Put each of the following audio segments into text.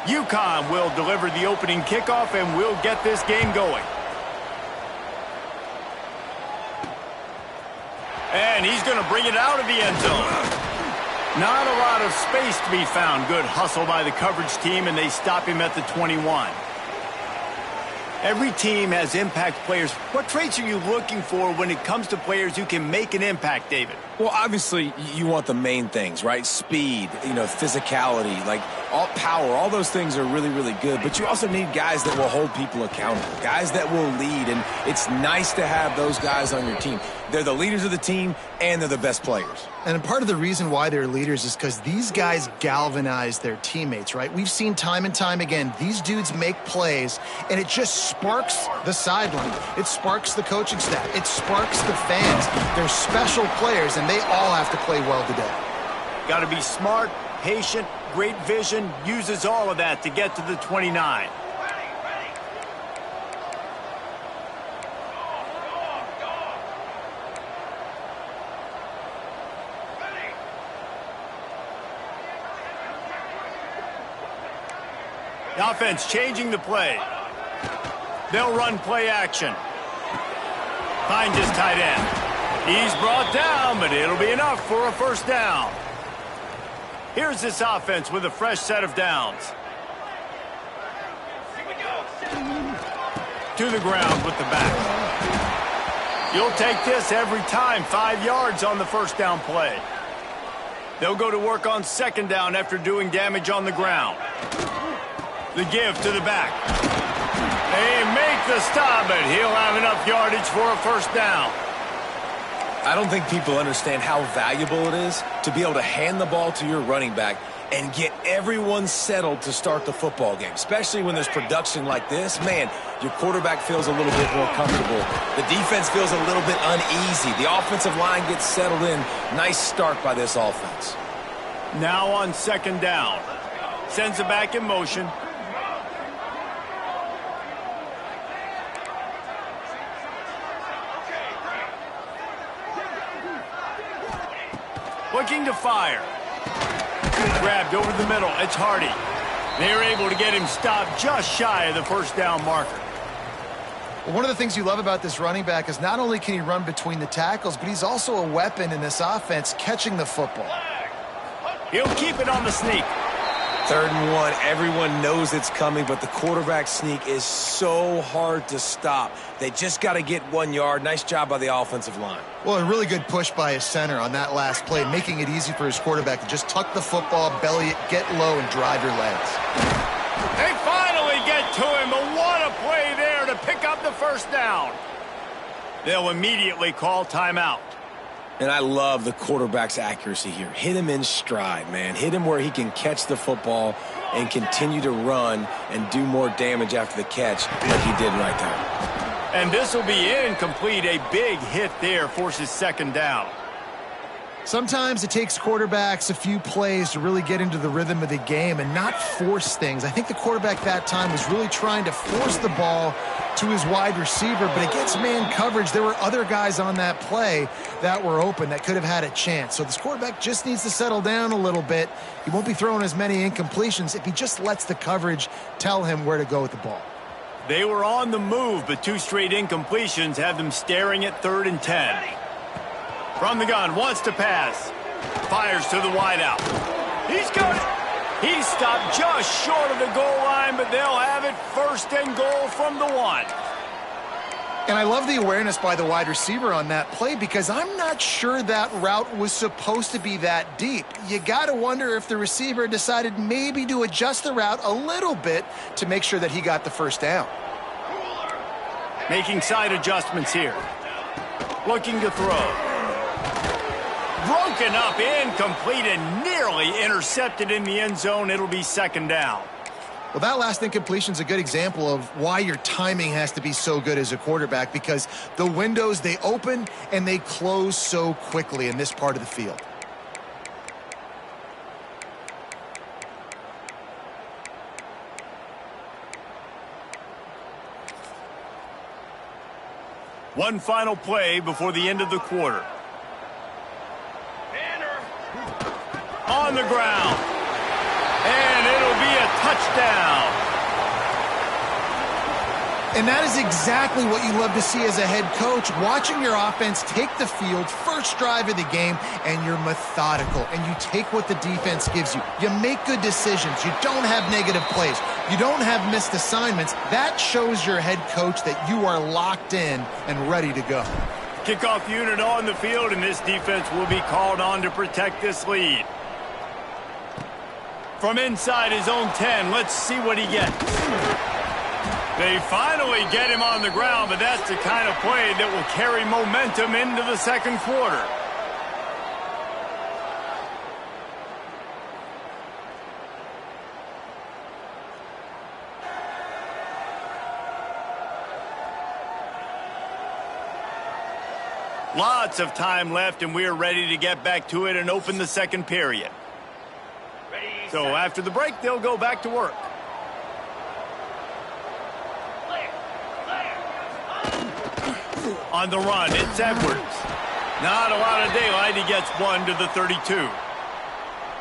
UConn will deliver the opening kickoff, and we'll get this game going. And he's going to bring it out of the end zone. Not a lot of space to be found. Good hustle by the coverage team, and they stop him at the 21. Every team has impact players. What traits are you looking for when it comes to players who can make an impact, David? Well, obviously, you want the main things, right? Speed, physicality, like all power, all those things are really, really good. But you also need guys that will hold people accountable, guys that will lead. And it's nice to have those guys on your team. They're the leaders of the team, and they're the best players. And part of the reason why they're leaders is because these guys galvanize their teammates, right? We've seen time and time again, these dudes make plays, and it just sparks the sideline. It sparks the coaching staff. It sparks the fans. They're special players, and they all have to play well today. Got to be smart, patient, great vision, uses all of that to get to the 29. The offense changing the play. They'll run play action. Finds his tight end. He's brought down, but it'll be enough for a first down. Here's this offense with a fresh set of downs. To the ground with the back. You'll take this every time. 5 yards on the first down play. They'll go to work on second down after doing damage on the ground. The give to the back. They make the stop, but he'll have enough yardage for a first down. I don't think people understand how valuable it is to be able to hand the ball to your running back and get everyone settled to start the football game, especially when there's production like this. Man, your quarterback feels a little bit more comfortable. The defense feels a little bit uneasy. The offensive line gets settled in. Nice start by this offense. Now on second down. Sends it back in motion. Looking to fire. Grabbed over the middle. It's Hardy. They're able to get him stopped just shy of the first down marker. Well, one of the things you love about this running back is not only can he run between the tackles, but he's also a weapon in this offense catching the football. He'll keep it on the sneak. 3rd and 1. Everyone knows it's coming, but the quarterback sneak is so hard to stop. They just got to get 1 yard. Nice job by the offensive line. Well, a really good push by his center on that last play, making it easy for his quarterback to just tuck the football, belly it, get low, and drive your legs. They finally get to him, but what a play there to pick up the first down. They'll immediately call timeout. And I love the quarterback's accuracy here. Hit him in stride, man. Hit him where he can catch the football and continue to run and do more damage after the catch like he did right there. And this will be incomplete. A big hit there forces second down. Sometimes it takes quarterbacks a few plays to really get into the rhythm of the game and not force things. I think the quarterback that time was really trying to force the ball to his wide receiver, but against man coverage, there were other guys on that play that were open that could have had a chance. So this quarterback just needs to settle down a little bit. He won't be throwing as many incompletions if he just lets the coverage tell him where to go with the ball. They were on the move, but 2 straight incompletions have them staring at 3rd and 10. From the gun, wants to pass. Fires to the wideout. He's got it. He's stopped just short of the goal line, but they'll have it 1st and goal from the 1. And I love the awareness by the wide receiver on that play because I'm not sure that route was supposed to be that deep. You got to wonder if the receiver decided maybe to adjust the route a little bit to make sure that he got the first down. Making side adjustments here. Looking to throw. Broken up, incomplete, and nearly intercepted in the end zone. It'll be second down. Well, that last incompletion is a good example of why your timing has to be so good as a quarterback because the windows, they open and they close so quickly in this part of the field. One final play before the end of the quarter. On the ground. And it'll be a touchdown. And that is exactly what you love to see as a head coach, watching your offense take the field, first drive of the game, and you're methodical, and you take what the defense gives you. You make good decisions. You don't have negative plays. You don't have missed assignments. That shows your head coach that you are locked in and ready to go. Kickoff unit on the field, and this defense will be called on to protect this lead. From inside his own 10, let's see what he gets. They finally get him on the ground, but that's the kind of play that will carry momentum into the second quarter. Lots of time left, and we're ready to get back to it and open the second period. So after the break, they'll go back to work. On the run, it's Edwards. Not a lot of daylight. He gets one to the 32.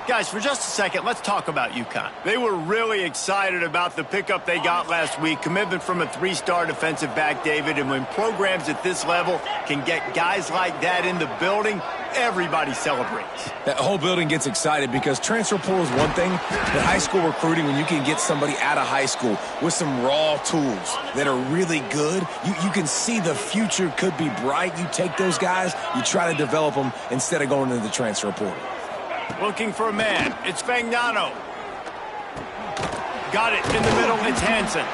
Guys, for just a second, let's talk about UConn. They were really excited about the pickup they got last week. Commitment from a 3-star defensive back, David. And when programs at this level can get guys like that in the building, everybody celebrates. That whole building gets excited because transfer portal is one thing, but high school recruiting, when you can get somebody out of high school with some raw tools that are really good, you can see the future could be bright. You take those guys, you try to develop them instead of going into the transfer portal. Looking for a man. It's Fagnano. Got it in the middle. It's Hansen.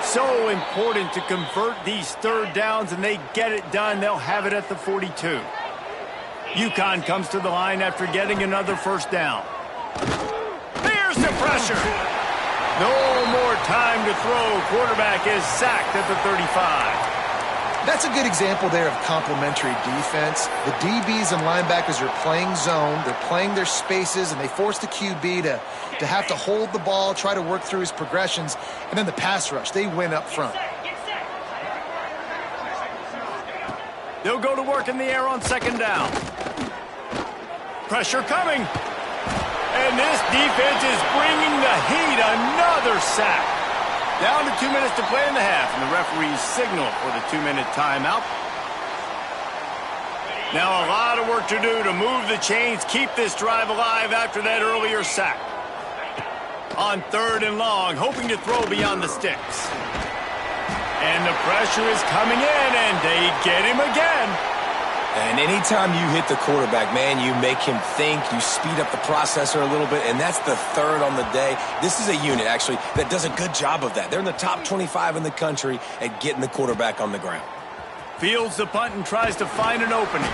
So important to convert these third downs, and they get it done. They'll have it at the 42. UConn comes to the line after getting another first down. There's the pressure. No more time to throw. Quarterback is sacked at the 35. That's a good example there of complementary defense. The DBs and linebackers are playing zone. They're playing their spaces, and they force the QB to have to hold the ball, try to work through his progressions. And then the pass rush, they win up front. They'll go to work in the air on second down. Pressure coming. And this defense is bringing the heat. Another sack. Down to 2 minutes to play in the half, and the referees signal for the 2-minute timeout. Now a lot of work to do to move the chains, keep this drive alive after that earlier sack. On third and long, hoping to throw beyond the sticks. And the pressure is coming in, and they get him again. And anytime you hit the quarterback, man, you make him think, you speed up the processor a little bit, and that's the third on the day. This is a unit, actually, that does a good job of that. They're in the top 25 in the country at getting the quarterback on the ground. Fields the punt and tries to find an opening.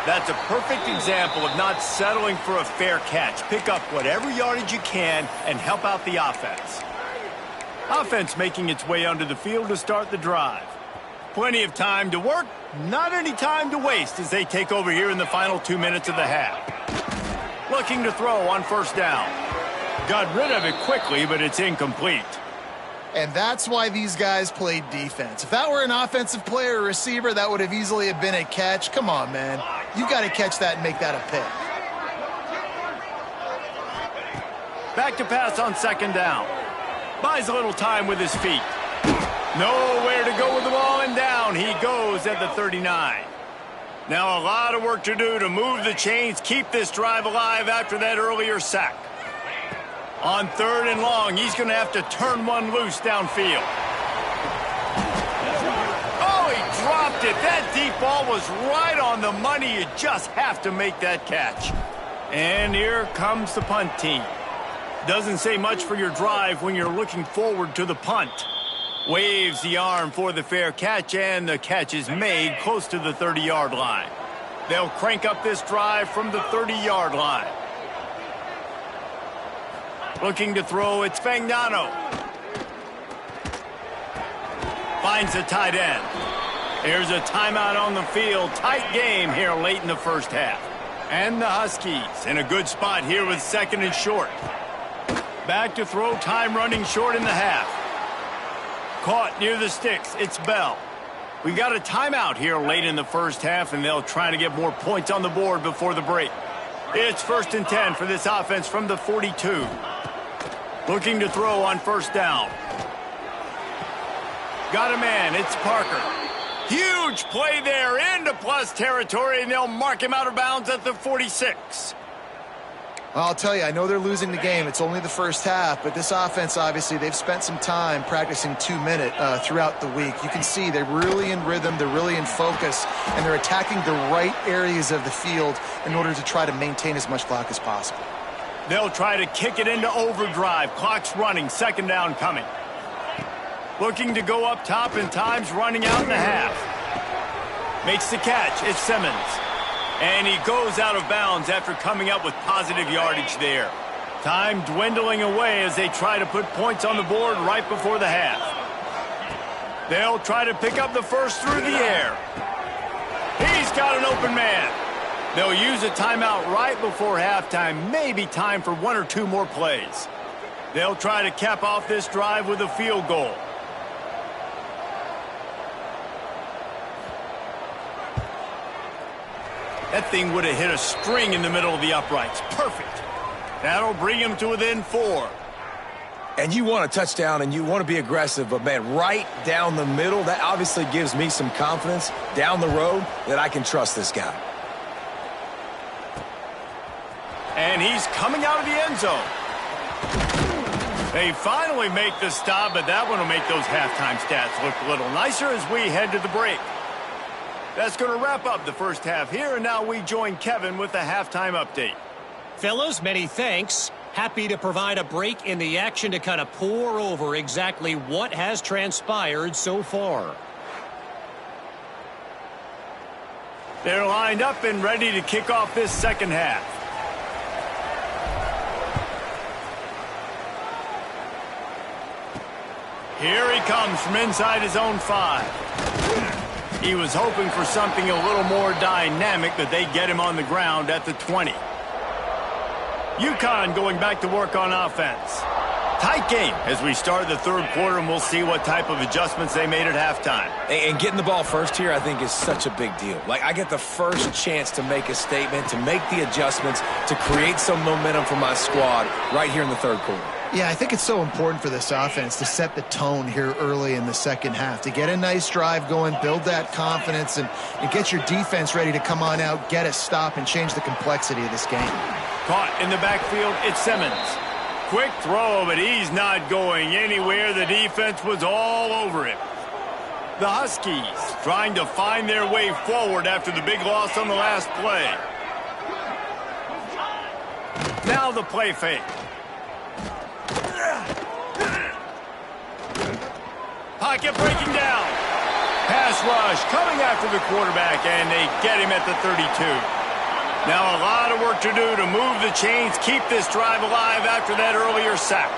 That's a perfect example of not settling for a fair catch. Pick up whatever yardage you can and help out the offense. Offense making its way onto the field to start the drive. Plenty of time to work, not any time to waste as they take over here in the final 2 minutes of the half. Looking to throw on first down. Got rid of it quickly, but it's incomplete. And that's why these guys played defense. If that were an offensive player or receiver, that would have easily have been a catch. Come on, man. You got to catch that and make that a pick. Back to pass on second down. Buys a little time with his feet. Nowhere to go with the ball, and down he goes at the 39. Now a lot of work to do to move the chains, keep this drive alive after that earlier sack. On third and long, he's going to have to turn one loose downfield. Oh, he dropped it. That deep ball was right on the money. You just have to make that catch. And here comes the punt team. Doesn't say much for your drive when you're looking forward to the punt. Waves the arm for the fair catch, and the catch is made close to the 30-yard line. They'll crank up this drive from the 30-yard line. Looking to throw, it's Fagnano. Finds the tight end. There's a timeout on the field. Tight game here late in the first half. And the Huskies in a good spot here with second and short. Back to throw, time running short in the half. Caught near the sticks. It's Bell. We got a timeout here late in the first half, and they'll try to get more points on the board before the break. It's 1st and 10 for this offense from the 42. Looking to throw on first down. Got a man, it's Parker. Huge play there into plus territory, and they'll mark him out of bounds at the 46. Well, I'll tell you, I know they're losing the game. It's only the first half, but this offense, obviously, they've spent some time practicing 2-minute throughout the week. You can see they're really in rhythm, they're really in focus, and they're attacking the right areas of the field in order to try to maintain as much clock as possible. They'll try to kick it into overdrive. Clock's running, second down coming. Looking to go up top, and time's running out in the half. Makes the catch, it's Simmons. And he goes out of bounds after coming up with positive yardage there. Time dwindling away as they try to put points on the board right before the half. They'll try to pick up the first through the air. He's got an open man. They'll use a timeout right before halftime. Maybe time for one or two more plays. They'll try to cap off this drive with a field goal. That thing would have hit a string in the middle of the uprights. Perfect. That'll bring him to within 4. And you want a touchdown and you want to be aggressive, but, man, right down the middle, that obviously gives me some confidence down the road that I can trust this guy. And he's coming out of the end zone. They finally make the stop, but that one will make those halftime stats look a little nicer as we head to the break. That's going to wrap up the first half here, and now we join Kevin with the halftime update. Fellas, many thanks. Happy to provide a break in the action to kind of pour over exactly what has transpired so far. They're lined up and ready to kick off this second half. Here he comes from inside his own 5. He was hoping for something a little more dynamic, but they get him on the ground at the 20. UConn going back to work on offense. Tight game as we start the third quarter, and we'll see what type of adjustments they made at halftime. And getting the ball first here, I think, is such a big deal. Like, I get the first chance to make a statement, to make the adjustments, to create some momentum for my squad right here in the third quarter. Yeah, I think it's so important for this offense to set the tone here early in the second half, to get a nice drive going, build that confidence, and get your defense ready to come on out, get a stop, and change the complexity of this game. Caught in the backfield, it's Simmons. Quick throw, but he's not going anywhere. The defense was all over him. The Huskies trying to find their way forward after the big loss on the last play. Now the play fake. Pocket breaking down. Pass rush coming after the quarterback, and they get him at the 32. Now a lot of work to do to move the chains, keep this drive alive after that earlier sack.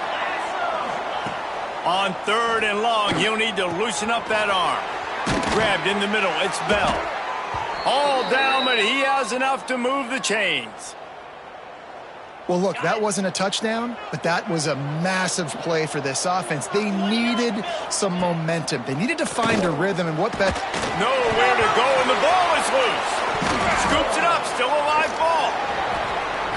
On third and long, he'll need to loosen up that arm. Grabbed in the middle, it's Bell. All down, but he has enough to move the chains. Well, look, that wasn't a touchdown, but that was a massive play for this offense. They needed some momentum. They needed to find a rhythm, and what better? Nowhere to go, and the ball is loose. Scoops it up, still a live ball.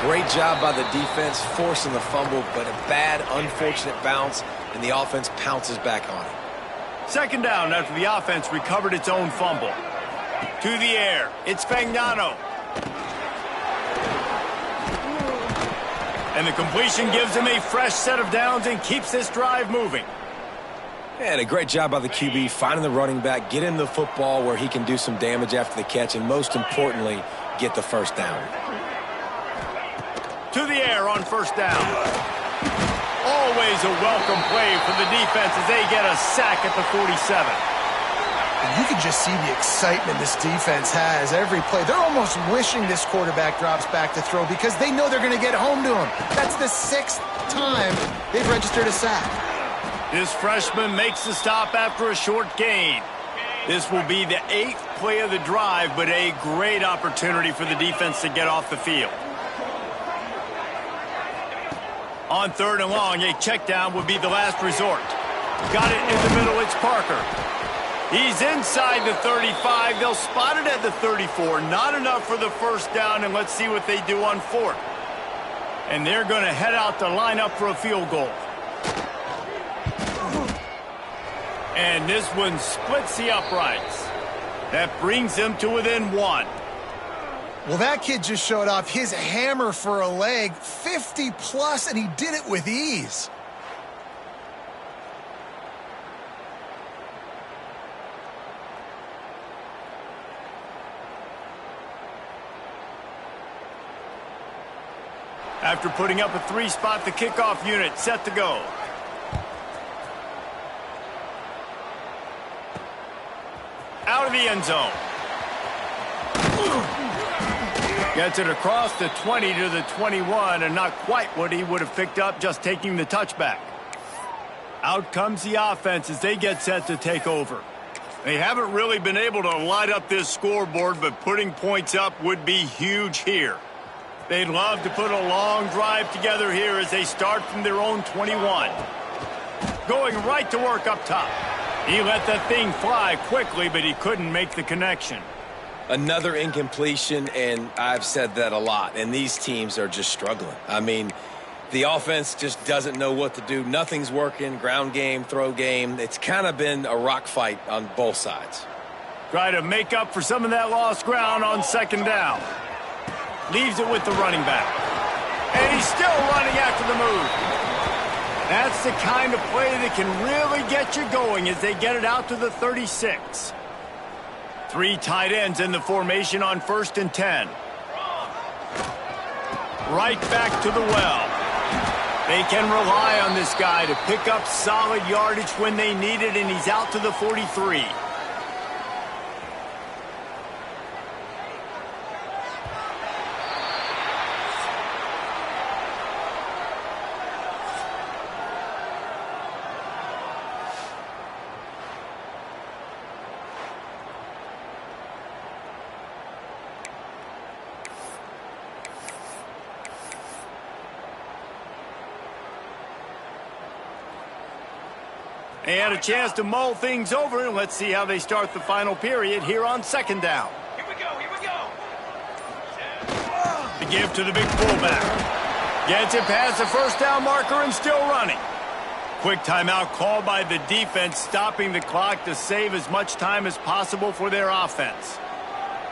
Great job by the defense, forcing the fumble, but a bad, unfortunate bounce, and the offense pounces back on it. Second down after the offense recovered its own fumble. To the air, it's Fagnano. And the completion gives him a fresh set of downs and keeps this drive moving. And a great job by the QB, finding the running back, getting the football where he can do some damage after the catch, and most importantly, get the first down. To the air on first down. Always a welcome play for the defense as they get a sack at the 47. You can just see the excitement this defense has every play. They're almost wishing this quarterback drops back to throw because they know they're going to get home to him. That's the 6th time they've registered a sack. This freshman makes the stop after a short gain. This will be the 8th play of the drive, but a great opportunity for the defense to get off the field. On third and long, a check down would be the last resort. Got it in the middle, it's Parker. He's inside the 35. They'll spot it at the 34. Not enough for the first down, and let's see what they do on fourth. And they're going to head out to line up for a field goal. And this one splits the uprights. That brings him to within 1. Well, that kid just showed off his hammer for a leg, 50+, and he did it with ease. After putting up a 3-spot, the kickoff unit set to go. Out of the end zone. Gets it across the 20 to the 21, and not quite what he would have picked up just taking the touchback. Out comes the offense as they get set to take over. They haven't really been able to light up this scoreboard, but putting points up would be huge here. They'd love to put a long drive together here as they start from their own 21. Going right to work up top. He let that thing fly quickly, but he couldn't make the connection. Another incompletion, and I've said that a lot, and these teams are just struggling. I mean, the offense just doesn't know what to do. Nothing's working, ground game, throw game. It's kind of been a rock fight on both sides. Try to make up for some of that lost ground on second down. Leaves it with the running back. And he's still running after the move. That's the kind of play that can really get you going as they get it out to the 36. 3 tight ends in the formation on 1st and 10. Right back to the well. They can rely on this guy to pick up solid yardage when they need it, and he's out to the 43. They had a chance to mull things over, and let's see how they start the final period here on second down. Here we go, here we go. The give to the big fullback. Gets it past the first down marker and still running. Quick timeout called by the defense, stopping the clock to save as much time as possible for their offense.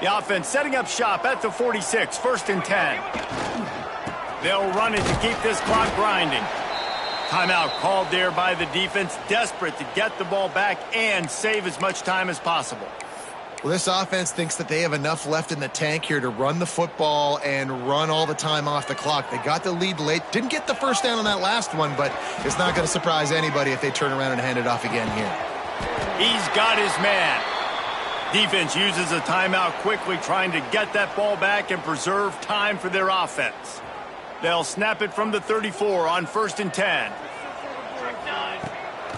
The offense setting up shop at the 46, 1st and 10. They'll run it to keep this clock grinding. Timeout called there by the defense, desperate to get the ball back and save as much time as possible. Well, this offense thinks that they have enough left in the tank here to run the football and run all the time off the clock. They got the lead late. Didn't get the first down on that last one, but it's not going to surprise anybody if they turn around and hand it off again here. He's got his man. Defense uses a timeout quickly, trying to get that ball back and preserve time for their offense. They'll snap it from the 34 on 1st and 10.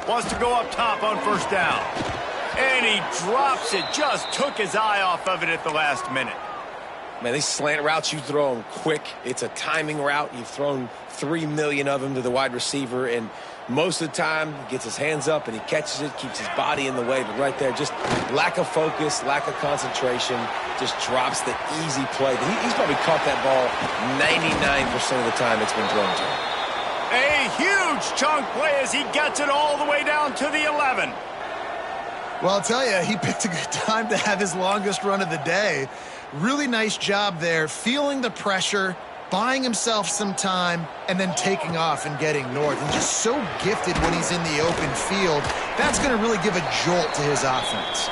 Wants to go up top on 1st down. And he drops it. Just took his eye off of it at the last minute. Man, these slant routes, you throw them quick. It's a timing route. You've thrown 3 million of them to the wide receiver, and most of the time he gets his hands up and he catches it, keeps his body in the way. But right there, just lack of focus, lack of concentration, just drops the easy play. He's probably caught that ball 99% of the time it's been thrown to him. A huge chunk play as he gets it all the way down to the 11. Well, I'll tell you, he picked a good time to have his longest run of the day. Really nice job there, feeling the pressure, buying himself some time, and then taking off and getting north. And just so gifted when he's in the open field. That's going to really give a jolt to his offense.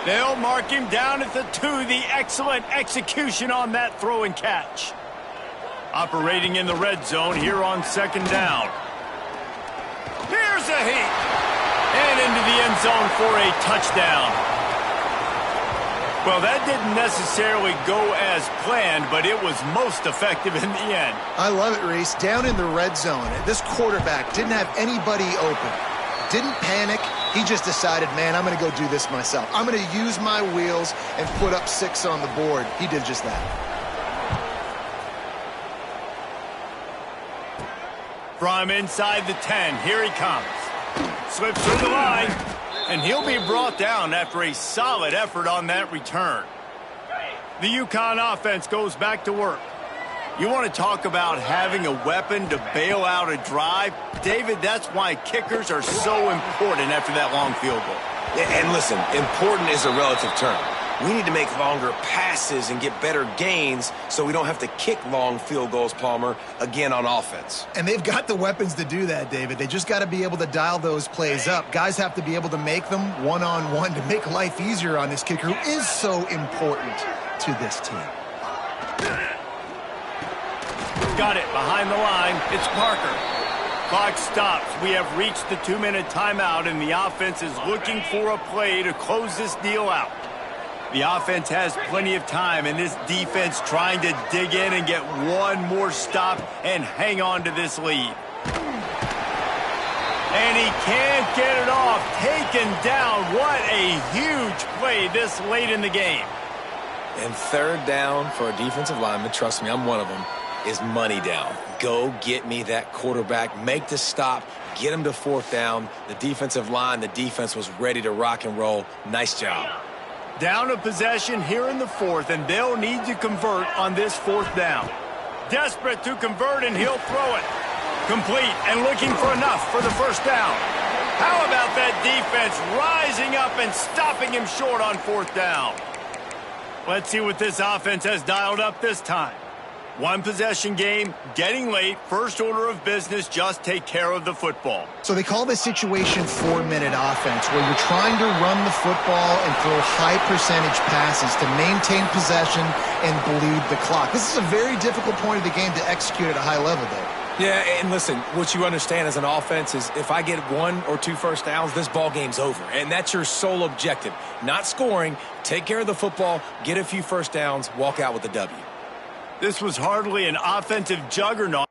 They'll mark him down at the 2. The excellent execution on that throw and catch. Operating in the red zone here on 2nd down. Here's a heat. And into the end zone for a touchdown. Well, that didn't necessarily go as planned, but it was most effective in the end. I love it, Reese. Down in the red zone, this quarterback didn't have anybody open. Didn't panic. He just decided, man, I'm going to go do this myself. I'm going to use my wheels and put up 6 on the board. He did just that. From inside the 10, here he comes. Slips through the line, and he'll be brought down after a solid effort on that return. The UConn offense goes back to work. You want to talk about having a weapon to bail out a drive? David, that's why kickers are so important after that long field goal. And listen, important is a relative term. We need to make longer passes and get better gains so we don't have to kick long field goals, Palmer, again on offense. And they've got the weapons to do that, David. They just got to be able to dial those plays up. Guys have to be able to make them one-on-one to make life easier on this kicker who is so important to this team. Got it behind the line. It's Parker. Clock stops. We have reached the 2-minute timeout, and the offense is looking for a play to close this deal out. The offense has plenty of time, and this defense trying to dig in and get one more stop and hang on to this lead. And he can't get it off. Taken down. What a huge play this late in the game. And third down for a defensive lineman, trust me, I'm one of them, is money down. Go get me that quarterback. Make the stop. Get him to fourth down. The defensive line, the defense was ready to rock and roll. Nice job. Down a possession here in the fourth, and they'll need to convert on this fourth down. Desperate to convert, and he'll throw it. Complete and looking for enough for the first down. How about that defense rising up and stopping him short on fourth down? Let's see what this offense has dialed up this time. One possession game, getting late, first order of business, just take care of the football. So they call this situation 4-minute offense, where you're trying to run the football and throw high percentage passes to maintain possession and bleed the clock. This is a very difficult point of the game to execute at a high level, though. Yeah, and listen, what you understand as an offense is if I get 1 or 2 first downs, this ball game's over. And that's your sole objective. Not scoring, take care of the football, get a few first downs, walk out with the W. This was hardly an offensive juggernaut.